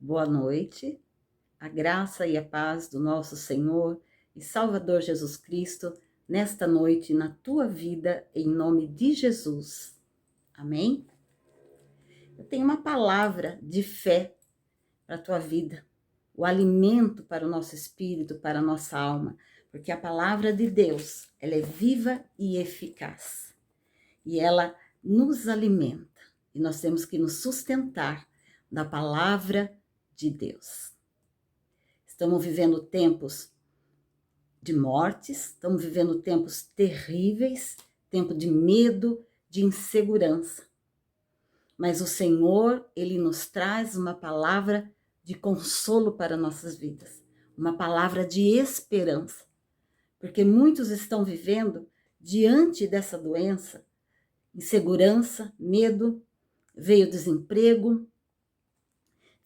Boa noite, a graça e a paz do nosso Senhor e Salvador Jesus Cristo, nesta noite na tua vida, em nome de Jesus. Amém? Eu tenho uma palavra de fé para a tua vida, o alimento para o nosso espírito, para a nossa alma, porque a palavra de Deus, ela é viva e eficaz, e ela nos alimenta, e nós temos que nos sustentar da palavra de Deus. Estamos vivendo tempos de mortes, estamos vivendo tempos terríveis, tempo de medo, de insegurança. Mas o Senhor, Ele nos traz uma palavra de consolo para nossas vidas, uma palavra de esperança, porque muitos estão vivendo diante dessa doença, insegurança, medo, veio o desemprego,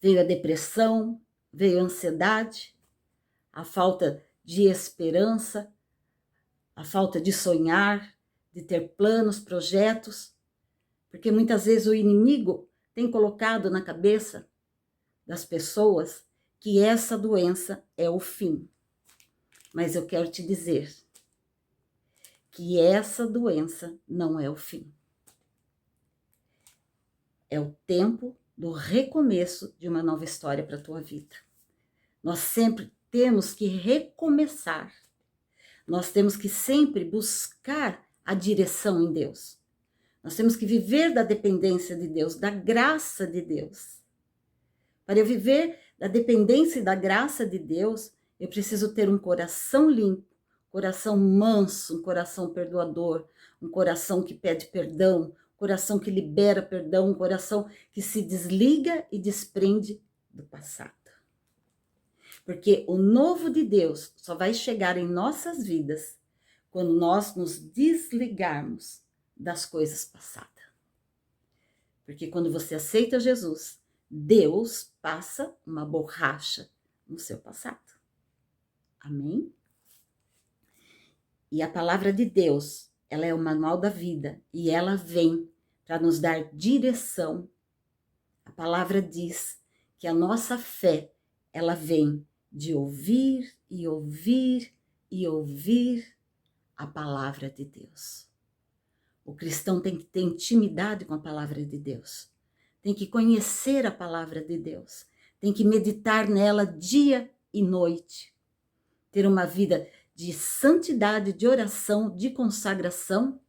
veio a depressão, veio a ansiedade, a falta de esperança, a falta de sonhar, de ter planos, projetos, porque muitas vezes o inimigo tem colocado na cabeça das pessoas que essa doença é o fim. Mas eu quero te dizer que essa doença não é o fim. É o tempo do recomeço de uma nova história para a tua vida. Nós sempre temos que recomeçar. Nós temos que sempre buscar a direção em Deus. Nós temos que viver da dependência de Deus, da graça de Deus. Para eu viver da dependência e da graça de Deus, eu preciso ter um coração limpo, coração manso, um coração perdoador, um coração que pede perdão, um coração que libera perdão, um coração que se desliga e desprende do passado. Porque o novo de Deus só vai chegar em nossas vidas quando nós nos desligarmos das coisas passadas. Porque quando você aceita Jesus, Deus passa uma borracha no seu passado. Amém? E a palavra de Deus, ela é o manual da vida e ela vem para nos dar direção. A palavra diz que a nossa fé, ela vem de ouvir e ouvir e ouvir a palavra de Deus. O cristão tem que ter intimidade com a palavra de Deus. Tem que conhecer a palavra de Deus. Tem que meditar nela dia e noite. Ter uma vida de santidade, de oração, de consagração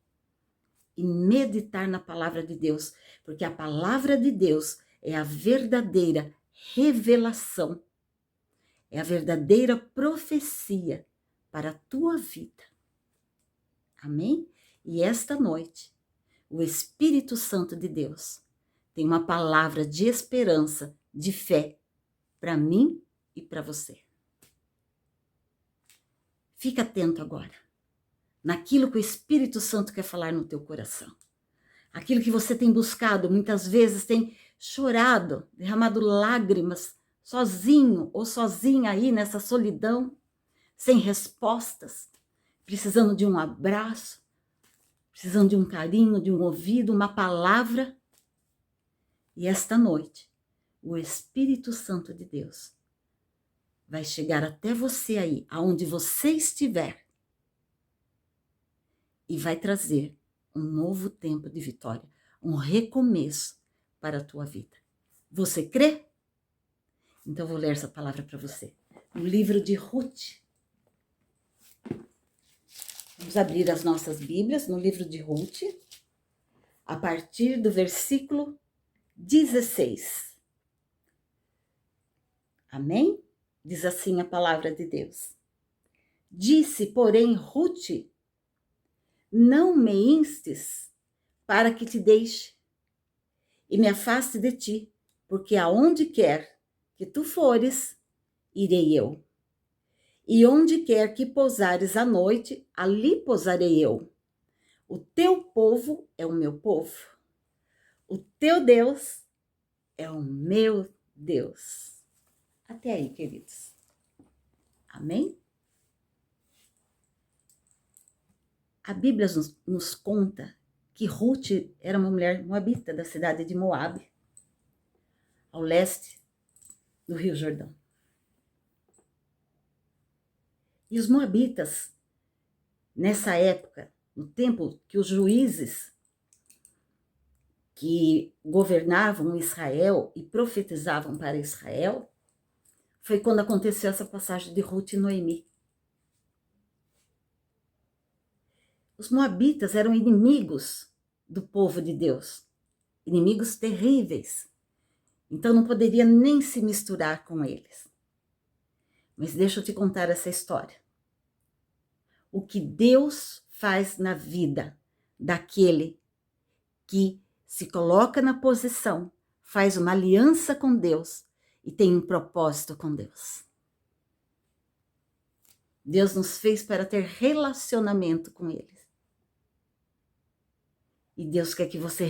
e meditar na palavra de Deus. Porque a palavra de Deus é a verdadeira revelação. É a verdadeira profecia para a tua vida. Amém? E esta noite, o Espírito Santo de Deus tem uma palavra de esperança, de fé, para mim e para você. Fica atento agora, naquilo que o Espírito Santo quer falar no teu coração. Aquilo que você tem buscado, muitas vezes tem chorado, derramado lágrimas, sozinho ou sozinha aí nessa solidão, sem respostas, precisando de um abraço, precisando de um carinho, de um ouvido, uma palavra. E esta noite, o Espírito Santo de Deus vai chegar até você aí, aonde você estiver, e vai trazer um novo tempo de vitória, um recomeço para a tua vida. Você crê? Então eu vou ler essa palavra para você. No livro de Ruth. Vamos abrir as nossas Bíblias no livro de Ruth, a partir do versículo 16. Amém? Diz assim a palavra de Deus. Disse, porém, Ruth, não me instes para que te deixe e me afaste de ti, porque aonde quer que tu fores, irei eu. E onde quer que pousares à noite, ali pousarei eu. O teu povo é o meu povo. O teu Deus é o meu Deus. Até aí, queridos. Amém? A Bíblia nos conta que Ruth era uma mulher moabita da cidade de Moabe, ao leste do Rio Jordão. E os moabitas, nessa época, no tempo que os juízes que governavam Israel e profetizavam para Israel, foi quando aconteceu essa passagem de Ruth e Noemi. Os moabitas eram inimigos do povo de Deus, inimigos terríveis. Então não poderia nem se misturar com eles. Mas deixa eu te contar essa história. O que Deus faz na vida daquele que se coloca na posição, faz uma aliança com Deus e tem um propósito com Deus. Deus nos fez para ter relacionamento com Ele. E Deus quer que você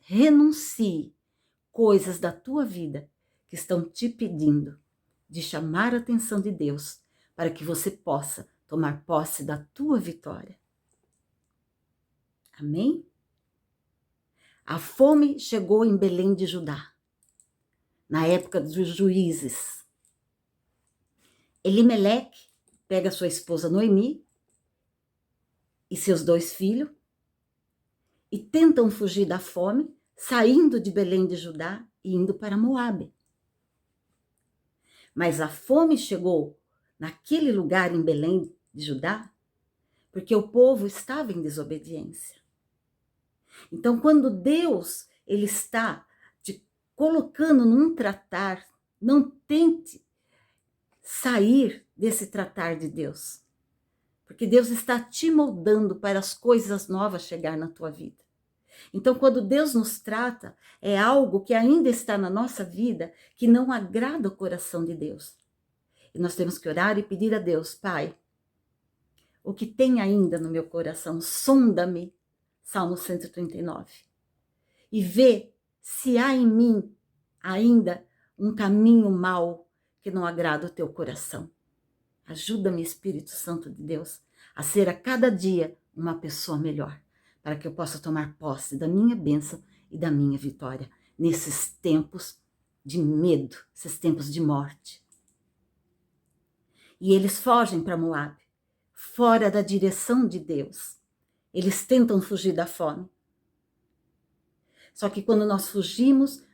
renuncie coisas da tua vida que estão te pedindo de chamar a atenção de Deus para que você possa tomar posse da tua vitória. Amém? A fome chegou em Belém de Judá, na época dos juízes. Elimeleque pega sua esposa Noemi e seus 2 filhos e tentam fugir da fome, saindo de Belém de Judá e indo para Moabe. Mas a fome chegou naquele lugar em Belém de Judá porque o povo estava em desobediência. Então, quando Deus ele está te colocando num tratar, não tente sair desse tratar de Deus. Porque Deus está te moldando para as coisas novas chegar na tua vida. Então, quando Deus nos trata, é algo que ainda está na nossa vida, que não agrada o coração de Deus. E nós temos que orar e pedir a Deus, Pai, o que tem ainda no meu coração, sonda-me, Salmo 139, e vê se há em mim ainda um caminho mau que não agrada o teu coração. Ajuda-me, Espírito Santo de Deus, a ser a cada dia uma pessoa melhor, para que eu possa tomar posse da minha bênção e da minha vitória nesses tempos de medo, esses tempos de morte. E eles fogem para Moabe, fora da direção de Deus. Eles tentam fugir da fome. Só que quando nós fugimos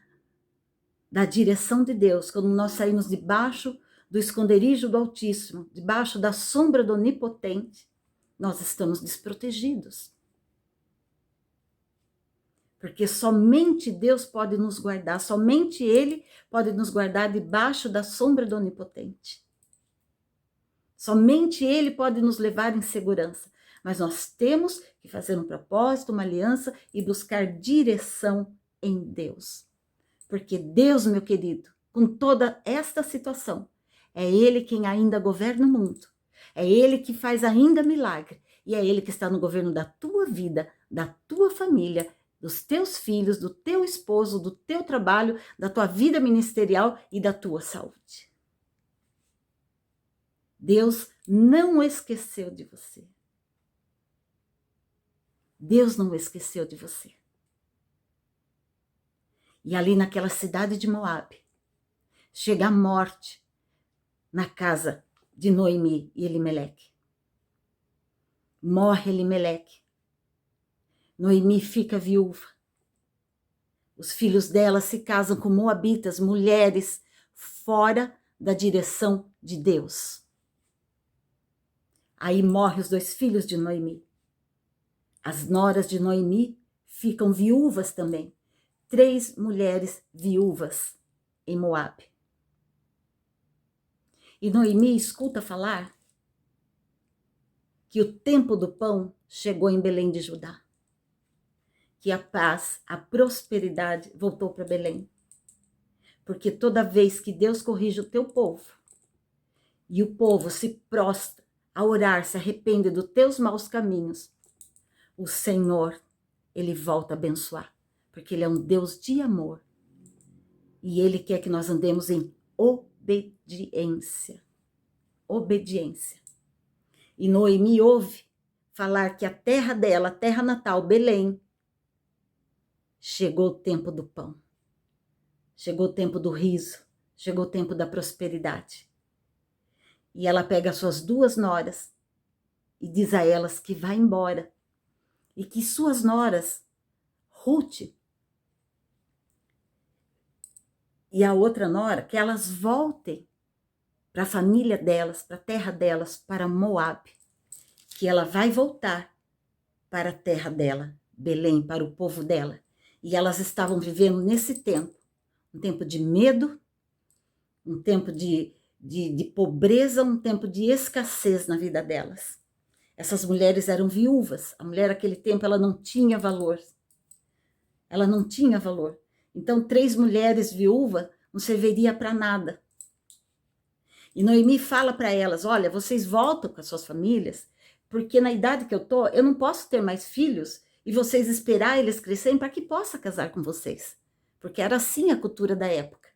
da direção de Deus, quando nós saímos debaixo do esconderijo do Altíssimo, debaixo da sombra do Onipotente, nós estamos desprotegidos. Porque somente Deus pode nos guardar, somente Ele pode nos guardar debaixo da sombra do Onipotente. Somente Ele pode nos levar em segurança. Mas nós temos que fazer um propósito, uma aliança e buscar direção em Deus. Porque Deus, meu querido, com toda esta situação, é Ele quem ainda governa o mundo. É Ele que faz ainda milagre. E é Ele que está no governo da tua vida, da tua família, dos teus filhos, do teu esposo, do teu trabalho, da tua vida ministerial e da tua saúde. Deus não esqueceu de você. Deus não esqueceu de você. E ali naquela cidade de Moabe, chega a morte na casa de Noemi e Elimeleque. Morre Elimeleque. Noemi fica viúva. Os filhos dela se casam com moabitas, mulheres fora da direção de Deus. Aí morrem os 2 filhos de Noemi. As noras de Noemi ficam viúvas também. 3 mulheres viúvas em Moabe. E Noemi escuta falar que o tempo do pão chegou em Belém de Judá. Que a paz, a prosperidade voltou para Belém. Porque toda vez que Deus corrige o teu povo, e o povo se prostra a orar, se arrepende dos teus maus caminhos, o Senhor, Ele volta a abençoar. Porque Ele é um Deus de amor. E Ele quer que nós andemos em obediência. Obediência. E Noemi ouve falar que a terra dela, a terra natal, Belém, chegou o tempo do pão. Chegou o tempo do riso. chegou o tempo da prosperidade. E ela pega as suas 2 noras e diz a elas que vai embora. E que suas noras, Ruth e a outra nora, que elas voltem para a família delas, para a terra delas, para Moabe. Que ela vai voltar para a terra dela, Belém, para o povo dela. E elas estavam vivendo nesse tempo, um tempo de medo, um tempo de pobreza, um tempo de escassez na vida delas. Essas mulheres eram viúvas. A mulher naquele tempo ela não tinha valor. Ela não tinha valor. Então 3 mulheres viúvas não serviria para nada. E Noemi fala para elas, olha, vocês voltam com as suas famílias, porque na idade que eu tô, eu não posso ter mais filhos e vocês esperar eles crescerem para que possa casar com vocês. Porque era assim a cultura da época.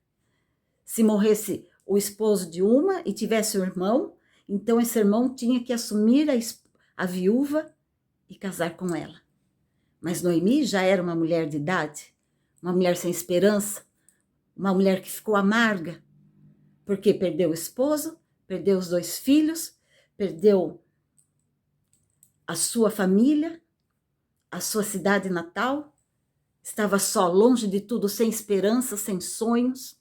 Se morresse o esposo de uma e tivesse um irmão, então esse irmão tinha que assumir a viúva e casar com ela. Mas Noemi já era uma mulher de idade, uma mulher sem esperança, uma mulher que ficou amarga, porque perdeu o esposo, perdeu os 2 filhos, perdeu a sua família, a sua cidade natal, estava só, longe de tudo, sem esperança, sem sonhos,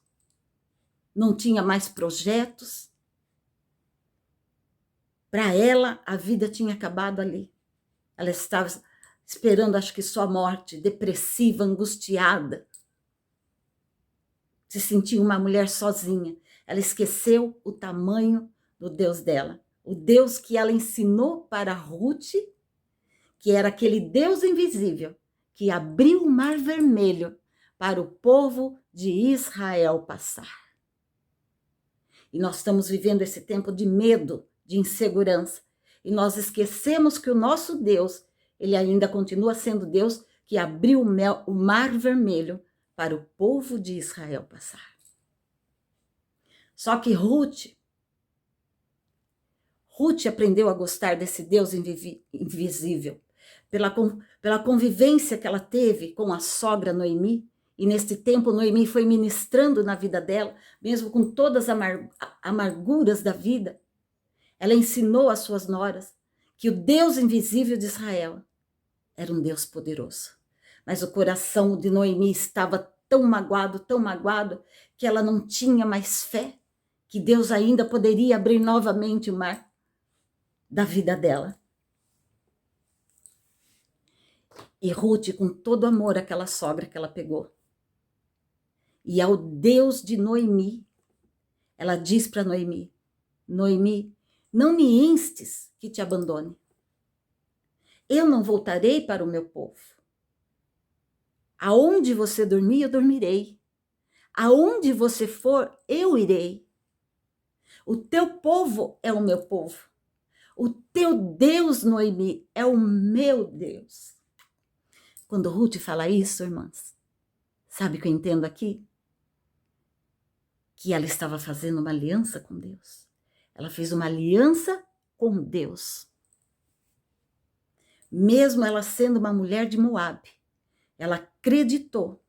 não tinha mais projetos. Para ela, a vida tinha acabado ali. Ela estava esperando, acho que só a morte, depressiva, angustiada. Se sentia uma mulher sozinha. Ela esqueceu o tamanho do Deus dela. O Deus que ela ensinou para Ruth, que era aquele Deus invisível, que abriu o mar vermelho para o povo de Israel passar. E nós estamos vivendo esse tempo de medo, de insegurança. E nós esquecemos que o nosso Deus, ele ainda continua sendo Deus que abriu o mar vermelho para o povo de Israel passar. Só que Ruth aprendeu a gostar desse Deus invisível, pela convivência que ela teve com a sogra Noemi, e neste tempo Noemi foi ministrando na vida dela, mesmo com todas as amarguras da vida. Ela ensinou às suas noras que o Deus invisível de Israel era um Deus poderoso. Mas o coração de Noemi estava tão magoado, que ela não tinha mais fé que Deus ainda poderia abrir novamente o mar da vida dela. E Ruth, com todo amor, aquela sogra que ela pegou, e ao Deus de Noemi, ela diz para Noemi, Noemi, não me instes que te abandone. Eu não voltarei para o meu povo. Aonde você dormir, eu dormirei. Aonde você for, eu irei. O teu povo é o meu povo. O teu Deus, Noemi, é o meu Deus. Quando Ruth fala isso, irmãs, sabe o que eu entendo aqui? Que ela estava fazendo uma aliança com Deus. Ela fez uma aliança com Deus. Mesmo ela sendo uma mulher de Moabe, ela acreditou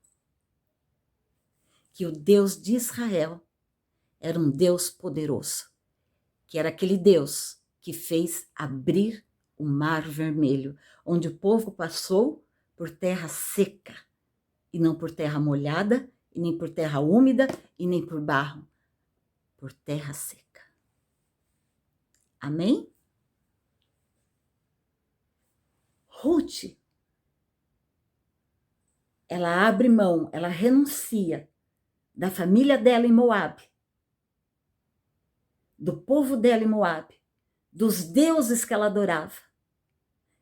que o Deus de Israel era um Deus poderoso, que era aquele Deus que fez abrir o mar vermelho, onde o povo passou por terra seca, e não por terra molhada, e nem por terra úmida, e nem por barro, por terra seca. Amém? Ruth, ela abre mão, ela renuncia da família dela em Moabe, do povo dela em Moabe, dos deuses que ela adorava.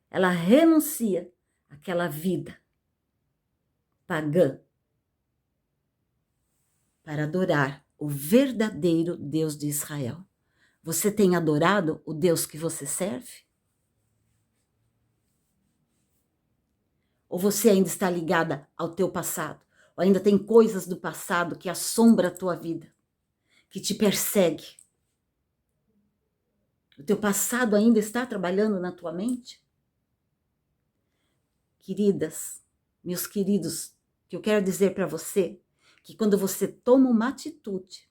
Ela renuncia àquela vida pagã para adorar o verdadeiro Deus de Israel. Você tem adorado o Deus que você serve? Ou você ainda está ligada ao teu passado? Ou ainda tem coisas do passado que assombram a tua vida, que te persegue? O teu passado ainda está trabalhando na tua mente? Queridas, meus queridos, que eu quero dizer para você que quando você toma uma atitude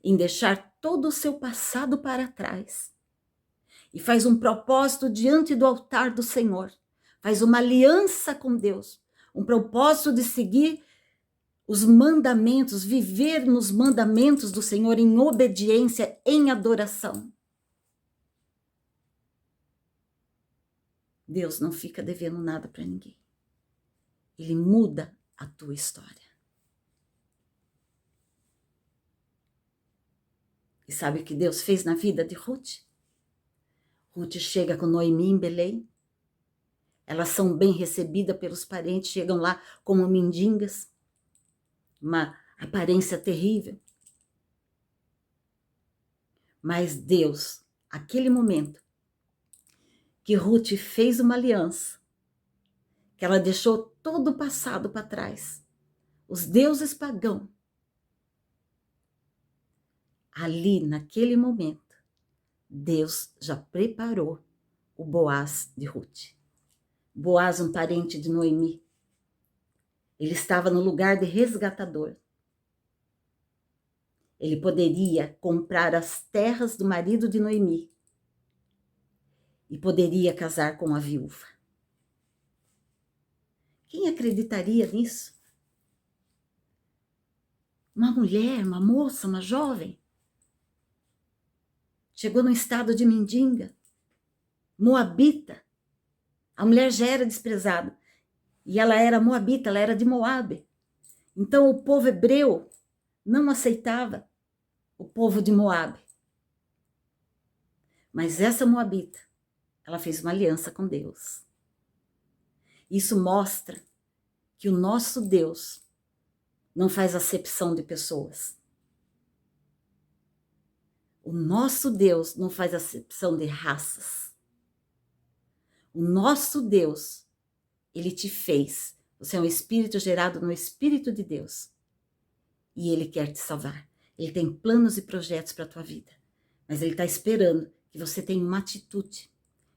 em deixar todo o seu passado para trás e faz um propósito diante do altar do Senhor, faz uma aliança com Deus, um propósito de seguir os mandamentos, viver nos mandamentos do Senhor em obediência, em adoração. Deus não fica devendo nada para ninguém. Ele muda a tua história. E sabe o que Deus fez na vida de Ruth? Ruth chega com Noemi em Belém. Elas são bem recebidas pelos parentes, chegam lá como mendigas. Uma aparência terrível. Mas Deus, aquele momento que Ruth fez uma aliança, que ela deixou todo o passado para trás, os deuses pagãos, ali naquele momento, Deus já preparou o Boaz de Ruth. Boaz, um parente de Noemi. Ele estava no lugar de resgatador. Ele poderia comprar as terras do marido de Noemi e poderia casar com a viúva. Quem acreditaria nisso? Uma mulher, uma moça, uma jovem, chegou no estado de mendiga, moabita. A mulher já era desprezada e ela era moabita, ela era de Moabe. Então o povo hebreu não aceitava o povo de Moabe. Mas essa moabita, ela fez uma aliança com Deus. Isso mostra que o nosso Deus não faz acepção de pessoas. O nosso Deus não faz acepção de raças. O nosso Deus, ele te fez. Você é um espírito gerado no Espírito de Deus. E ele quer te salvar. Ele tem planos e projetos para a tua vida. Mas ele está esperando que você tenha uma atitude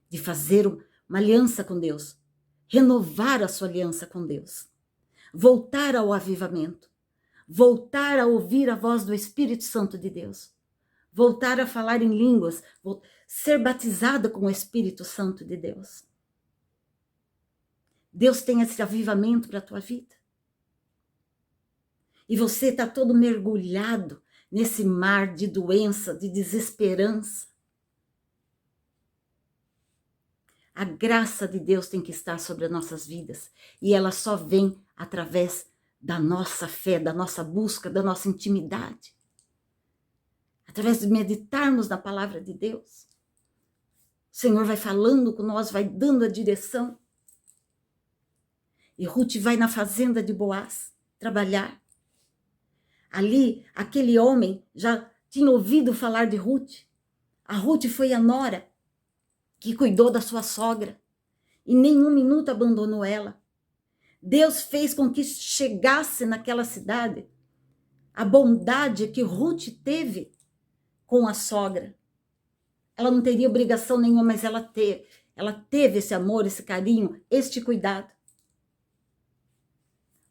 de fazer uma aliança com Deus. Renovar a sua aliança com Deus. Voltar ao avivamento. Voltar a ouvir a voz do Espírito Santo de Deus. Voltar a falar em línguas. Ser batizada com o Espírito Santo de Deus. Deus tem esse avivamento para a tua vida. E você está todo mergulhado nesse mar de doença, de desesperança. A graça de Deus tem que estar sobre as nossas vidas. E ela só vem através da nossa fé, da nossa busca, da nossa intimidade. Através de meditarmos na palavra de Deus. O Senhor vai falando com nós, vai dando a direção. E Ruth vai na fazenda de Boaz trabalhar. Ali, aquele homem já tinha ouvido falar de Ruth. A Ruth foi a nora que cuidou da sua sogra. E nem um minuto abandonou ela. Deus fez com que chegasse naquela cidade a bondade que Ruth teve com a sogra. Ela não teria obrigação nenhuma, mas ela teve esse amor, esse carinho, este cuidado.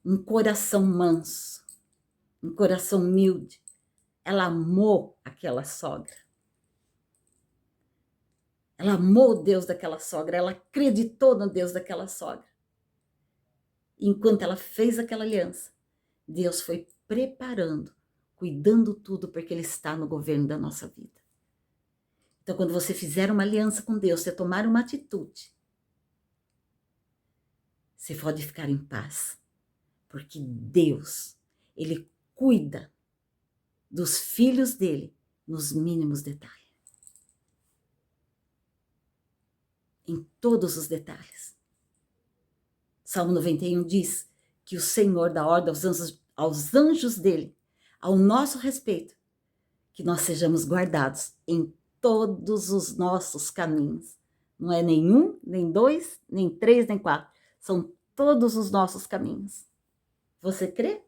Um coração manso, um coração humilde. Ela amou aquela sogra. Ela amou o Deus daquela sogra, ela acreditou no Deus daquela sogra. Enquanto ela fez aquela aliança, Deus foi preparando, cuidando tudo, porque Ele está no governo da nossa vida. Então, quando você fizer uma aliança com Deus, você tomar uma atitude, você pode ficar em paz, porque Deus, Ele cuida dos filhos dele nos mínimos detalhes. Em todos os detalhes. Salmo 91 diz que o Senhor dá ordem aos anjos dele, ao nosso respeito, que nós sejamos guardados em todos os nossos caminhos. Não é nenhum, nem dois, nem três, nem quatro. São todos os nossos caminhos. Você crê?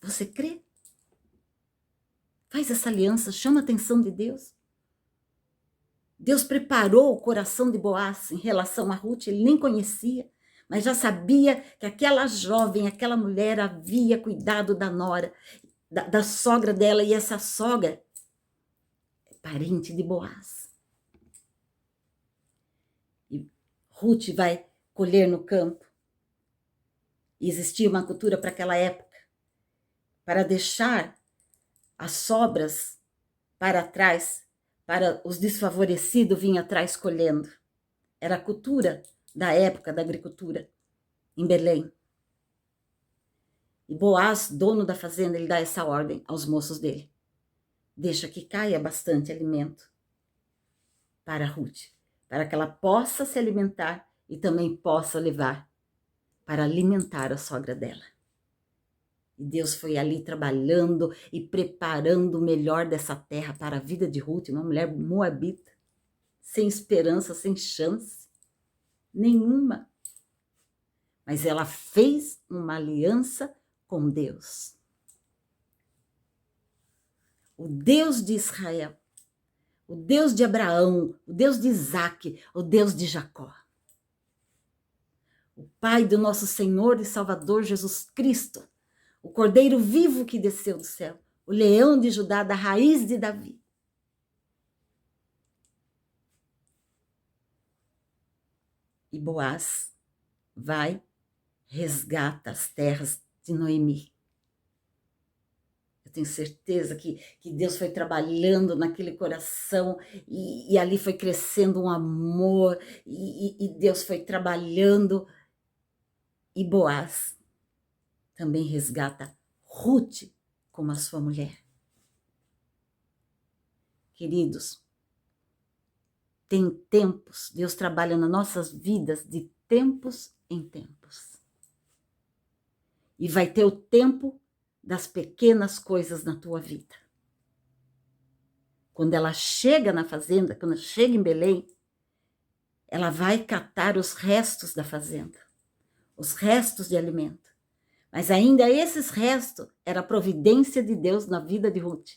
Você crê? Faz essa aliança, chama a atenção de Deus. Deus preparou o coração de Boaz em relação a Ruth, ele nem conhecia, mas já sabia que aquela jovem, aquela mulher havia cuidado da nora. da sogra dela, e essa sogra é parente de Boaz. E Ruth vai colher no campo. E existia uma cultura para aquela época, para deixar as sobras para trás, para os desfavorecidos virem atrás colhendo. Era a cultura da época da agricultura em Belém. E Boaz, dono da fazenda, ele dá essa ordem aos moços dele. Deixa que caia bastante alimento para Ruth, para que ela possa se alimentar e também possa levar para alimentar a sogra dela. E Deus foi ali trabalhando e preparando o melhor dessa terra para a vida de Ruth, uma mulher moabita, sem esperança, sem chance nenhuma. Mas ela fez uma aliança com Deus. O Deus de Israel, o Deus de Abraão, o Deus de Isaque, o Deus de Jacó. O Pai do nosso Senhor e Salvador Jesus Cristo, o Cordeiro vivo que desceu do céu, o leão de Judá, da raiz de Davi. E Boaz vai, resgata as terras de Noemi. Eu tenho certeza que Deus foi trabalhando naquele coração e ali foi crescendo um amor e Deus foi trabalhando. E Boaz também resgata Ruth como a sua mulher. Queridos, tem tempos, Deus trabalha nas nossas vidas de tempos em tempos. E vai ter o tempo das pequenas coisas na tua vida. Quando ela chega na fazenda, quando chega em Belém, ela vai catar os restos da fazenda, os restos de alimento. Mas ainda esses restos era a providência de Deus na vida de Ruth.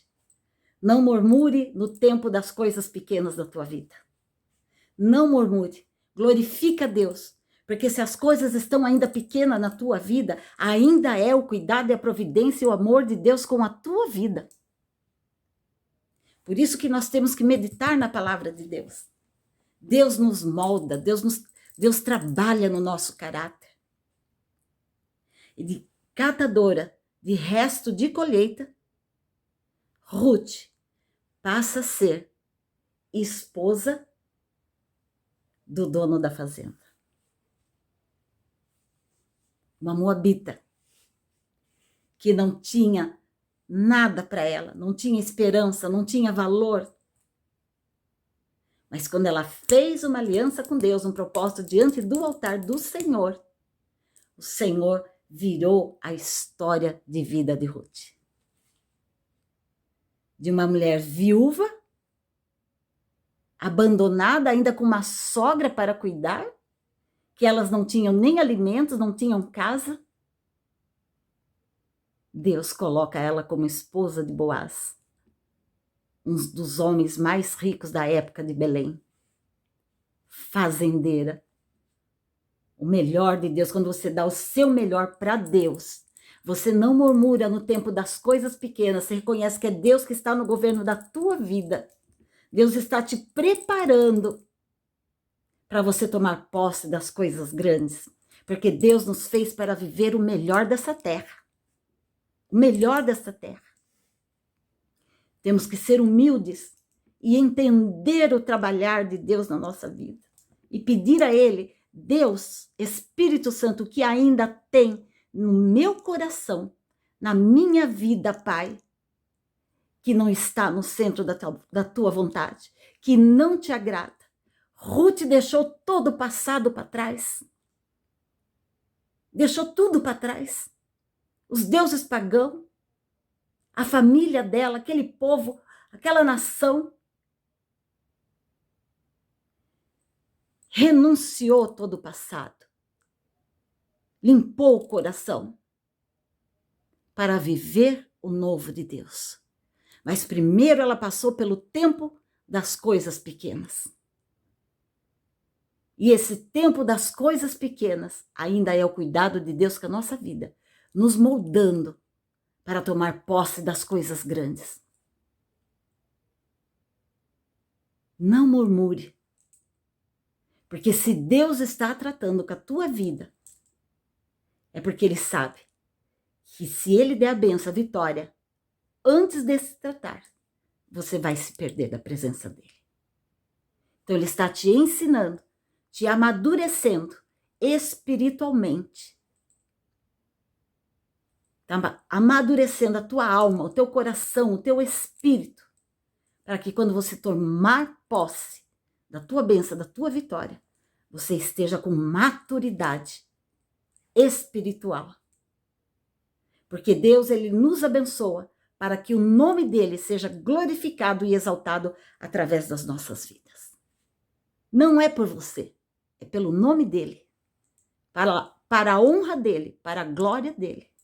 Não murmure no tempo das coisas pequenas da tua vida. Não murmure, glorifica a Deus. Porque se as coisas estão ainda pequenas na tua vida, ainda é o cuidado e a providência e o amor de Deus com a tua vida. Por isso que nós temos que meditar na palavra de Deus. Deus nos molda, Deus trabalha no nosso caráter. E de catadora de resto de colheita, Ruth passa a ser esposa do dono da fazenda. Uma moabita que não tinha nada para ela, não tinha esperança, não tinha valor. Mas quando ela fez uma aliança com Deus, um propósito diante do altar do Senhor, o Senhor virou a história de vida de Ruth. De uma mulher viúva, abandonada, ainda com uma sogra para cuidar, que elas não tinham nem alimentos, não tinham casa. Deus coloca ela como esposa de Boaz, um dos homens mais ricos da época de Belém. Fazendeira. O melhor de Deus, quando você dá o seu melhor para Deus, você não murmura no tempo das coisas pequenas, você reconhece que é Deus que está no governo da tua vida. Deus está te preparando para você tomar posse das coisas grandes, porque Deus nos fez para viver o melhor dessa terra. O melhor dessa terra. Temos que ser humildes e entender o trabalhar de Deus na nossa vida. E pedir a Ele, Deus, Espírito Santo, que ainda tem no meu coração, na minha vida, Pai, que não está no centro da tua vontade, que não te agrada. Ruth deixou todo o passado para trás. Deixou tudo para trás. Os deuses pagãos, a família dela, aquele povo, aquela nação. Renunciou todo o passado. Limpou o coração para viver o novo de Deus. Mas primeiro ela passou pelo tempo das coisas pequenas. E esse tempo das coisas pequenas ainda é o cuidado de Deus com a nossa vida, nos moldando para tomar posse das coisas grandes. Não murmure, porque se Deus está tratando com a tua vida, é porque Ele sabe que se Ele der a benção, a vitória, antes de se tratar, você vai se perder da presença dEle. Então Ele está te ensinando, te amadurecendo espiritualmente. Está amadurecendo a tua alma, o teu coração, o teu espírito, para que quando você tomar posse da tua bênção, da tua vitória, você esteja com maturidade espiritual. Porque Deus, Ele nos abençoa para que o nome dEle seja glorificado e exaltado através das nossas vidas. Não é por você, é pelo nome dEle, para a honra dEle, para a glória dEle.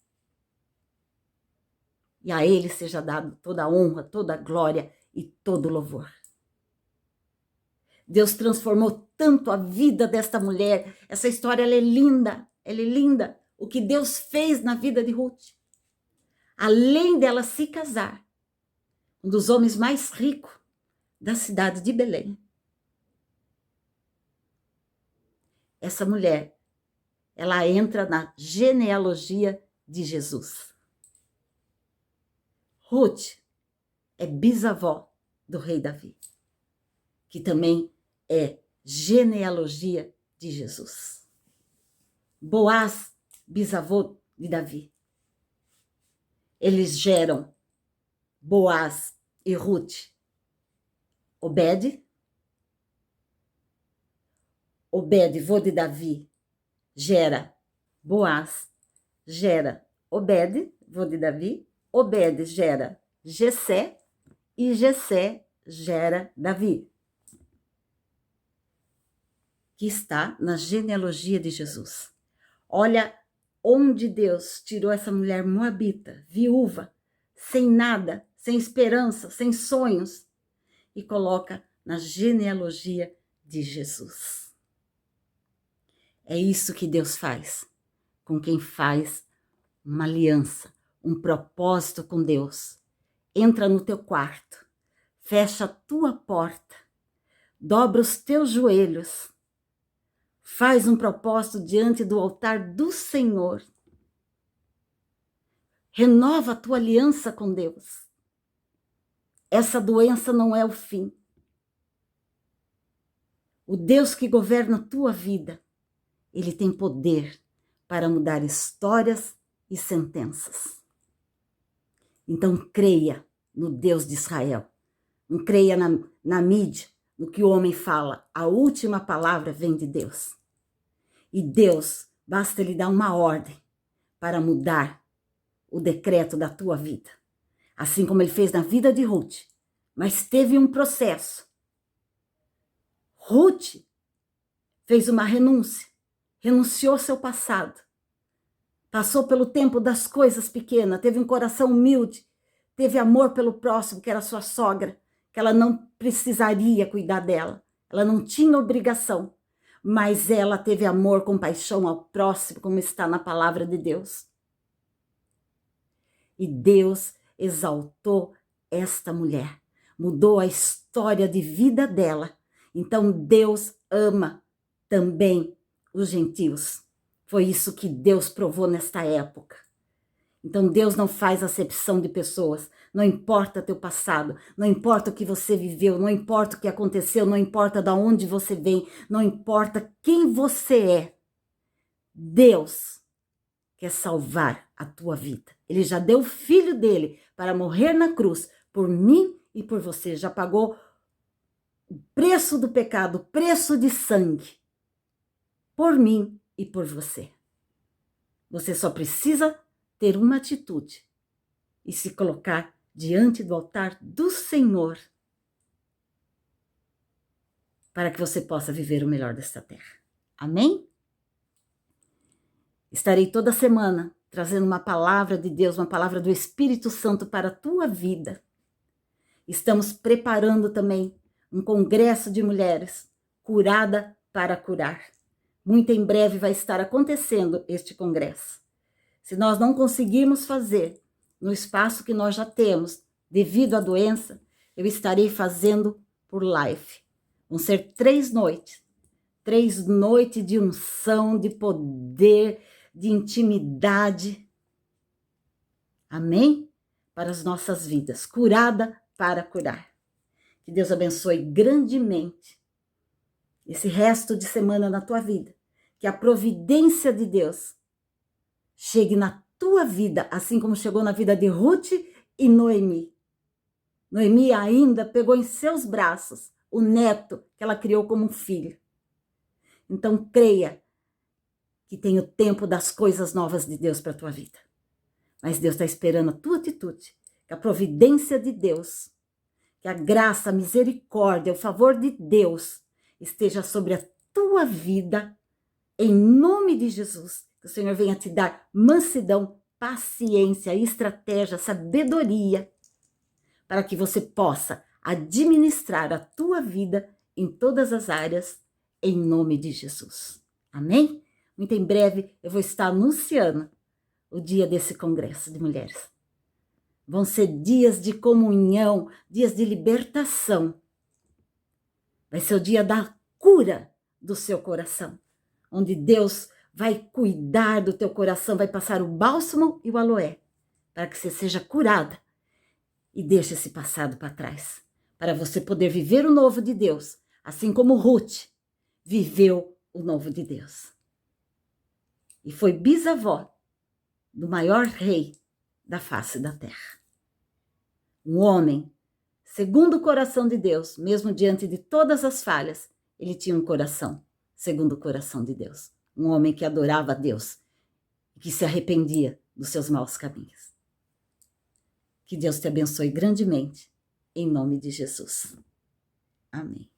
E a Ele seja dado toda a honra, toda a glória e todo o louvor. Deus transformou tanto a vida desta mulher. Essa história ela é linda, ela é linda. O que Deus fez na vida de Ruth. Além dela se casar, um dos homens mais ricos da cidade de Belém. Essa mulher, ela entra na genealogia de Jesus. Ruth é bisavó do rei Davi, que também é genealogia de Jesus. Boaz, bisavô de Davi. Eles geram Boaz e Ruth. Obed, vô de Davi, gera Boaz, gera Obed, vô de Davi. Obed gera Jessé e Jessé gera Davi, que está na genealogia de Jesus. Olha onde Deus tirou essa mulher moabita, viúva, sem nada, sem esperança, sem sonhos, e coloca na genealogia de Jesus. É isso que Deus faz com quem faz uma aliança, um propósito com Deus. Entra no teu quarto, fecha a tua porta, dobra os teus joelhos, faz um propósito diante do altar do Senhor. Renova a tua aliança com Deus. Essa doença não é o fim. O Deus que governa a tua vida, Ele tem poder para mudar histórias e sentenças. Então creia no Deus de Israel. Não creia na mídia, no que o homem fala. A última palavra vem de Deus. E Deus, basta Ele dar uma ordem para mudar o decreto da tua vida. Assim como Ele fez na vida de Ruth. Mas teve um processo. Ruth fez uma renúncia. Renunciou ao seu passado. Passou pelo tempo das coisas pequenas, teve um coração humilde, teve amor pelo próximo, que era sua sogra, que ela não precisaria cuidar dela, ela não tinha obrigação, mas ela teve amor, compaixão ao próximo, como está na palavra de Deus. E Deus exaltou esta mulher, mudou a história de vida dela. Então Deus ama também os gentios. Foi isso que Deus provou nesta época. Então Deus não faz acepção de pessoas. Não importa teu passado, não importa o que você viveu, não importa o que aconteceu, não importa de onde você vem, não importa quem você é. Deus quer salvar a tua vida. Ele já deu o filho dele para morrer na cruz por mim e por você. Já pagou o preço do pecado, o preço de sangue por mim e por você. Você só precisa ter uma atitude e se colocar diante do altar do Senhor para que você possa viver o melhor desta terra. Amém? Estarei toda semana trazendo uma palavra de Deus, uma palavra do Espírito Santo para a tua vida. Estamos preparando também um congresso de mulheres, curada para curar. Muito em breve vai estar acontecendo este congresso. Se nós não conseguirmos fazer no espaço que nós já temos, devido à doença, eu estarei fazendo por live. Vão ser 3 noites. 3 noites de unção, de poder, de intimidade. Amém? Para as nossas vidas. Curada para curar. Que Deus abençoe grandemente esse resto de semana na tua vida. Que a providência de Deus chegue na tua vida, assim como chegou na vida de Ruth e Noemi. Noemi ainda pegou em seus braços o neto que ela criou como um filho. Então creia que tem o tempo das coisas novas de Deus para a tua vida. Mas Deus está esperando a tua atitude, que a providência de Deus, que a graça, a misericórdia, o favor de Deus esteja sobre a tua vida, em nome de Jesus. Que o Senhor venha te dar mansidão, paciência, estratégia, sabedoria, para que você possa administrar a tua vida em todas as áreas, em nome de Jesus. Amém? Muito em breve eu vou estar anunciando o dia desse congresso de mulheres. Vão ser dias de comunhão, dias de libertação. Vai ser o dia da cura do seu coração, onde Deus vai cuidar do teu coração, vai passar o bálsamo e o aloé, para que você seja curada e deixe esse passado para trás, para você poder viver o novo de Deus, assim como Ruth viveu o novo de Deus. E foi bisavó do maior rei da face da terra. Um homem, segundo o coração de Deus, mesmo diante de todas as falhas, ele tinha um coração segundo o coração de Deus. Um homem que adorava a Deus, que se arrependia dos seus maus caminhos. Que Deus te abençoe grandemente, em nome de Jesus. Amém.